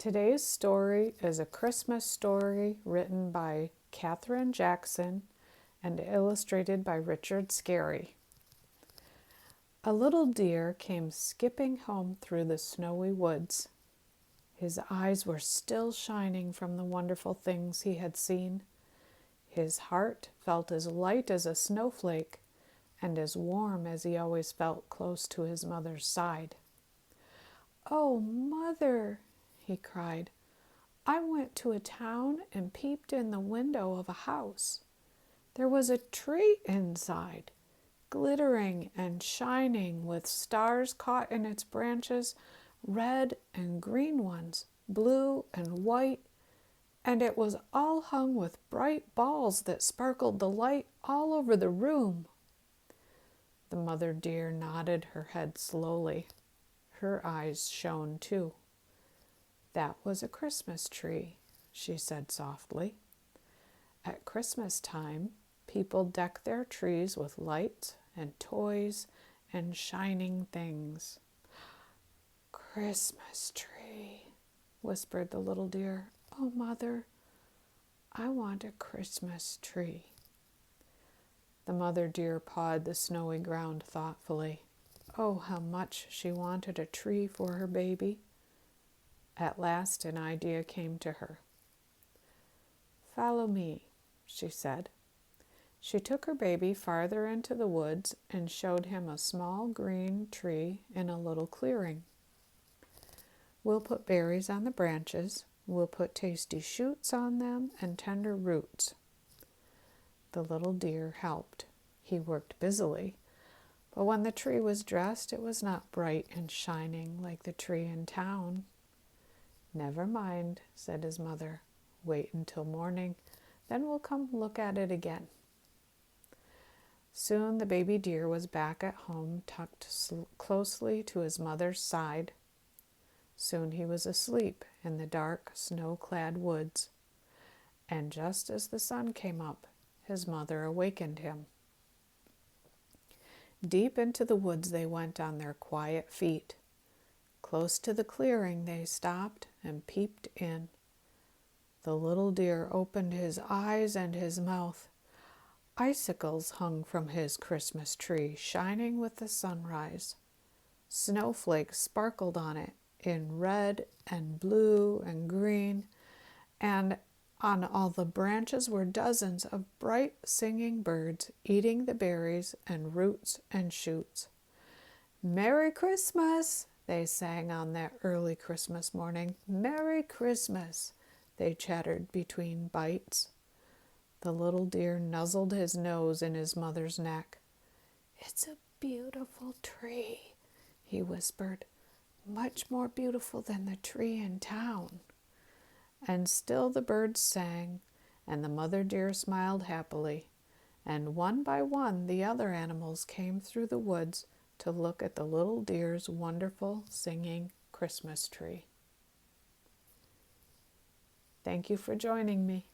Today's story is a Christmas story written by Katherine Jackson and illustrated by Richard Scarry. A little deer came skipping home through the snowy woods. His eyes were still shining from the wonderful things he had seen. His heart felt as light as a snowflake and as warm as he always felt close to his mother's side. "Oh, Mother," he cried, "I went to a town and peeped in the window of a house. There was a tree inside, glittering and shining with stars caught in its branches, red and green ones, blue and white, and it was all hung with bright balls that sparkled the light all over the room." The mother deer nodded her head slowly. Her eyes shone too. "That was a Christmas tree," she said softly. "At Christmas time, people deck their trees with lights and toys and shining things." "Christmas tree," whispered the little deer. "Oh, Mother, I want a Christmas tree." The mother deer pawed the snowy ground thoughtfully. Oh, how much she wanted a tree for her baby. At last an idea came to her. "Follow me," she said. She took her baby farther into the woods and showed him a small green tree in a little clearing. "We'll put berries on the branches. We'll put tasty shoots on them and tender roots." The little deer helped. He worked busily. But when the tree was dressed, it was not bright and shining like the tree in town. "Never mind," said his mother. "Wait until morning, then we'll come look at it again." Soon the baby deer was back at home, tucked closely to his mother's side. Soon he was asleep in the dark, snow-clad woods. And just as the sun came up, his mother awakened him. Deep into the woods they went on their quiet feet. Close to the clearing they stopped and peeped in. The little deer opened his eyes and his mouth. Icicles hung from his Christmas tree, shining with the sunrise. Snowflakes sparkled on it in red and blue and green, and on all the branches were dozens of bright singing birds eating the berries and roots and shoots. "Merry Christmas," they sang on that early Christmas morning. "Merry Christmas," they chattered between bites. The little deer nuzzled his nose in his mother's neck. "It's a beautiful tree," he whispered, "much more beautiful than the tree in town." And still the birds sang, and the mother deer smiled happily, and one by one the other animals came through the woods to look at the little deer's wonderful singing Christmas tree. Thank you for joining me.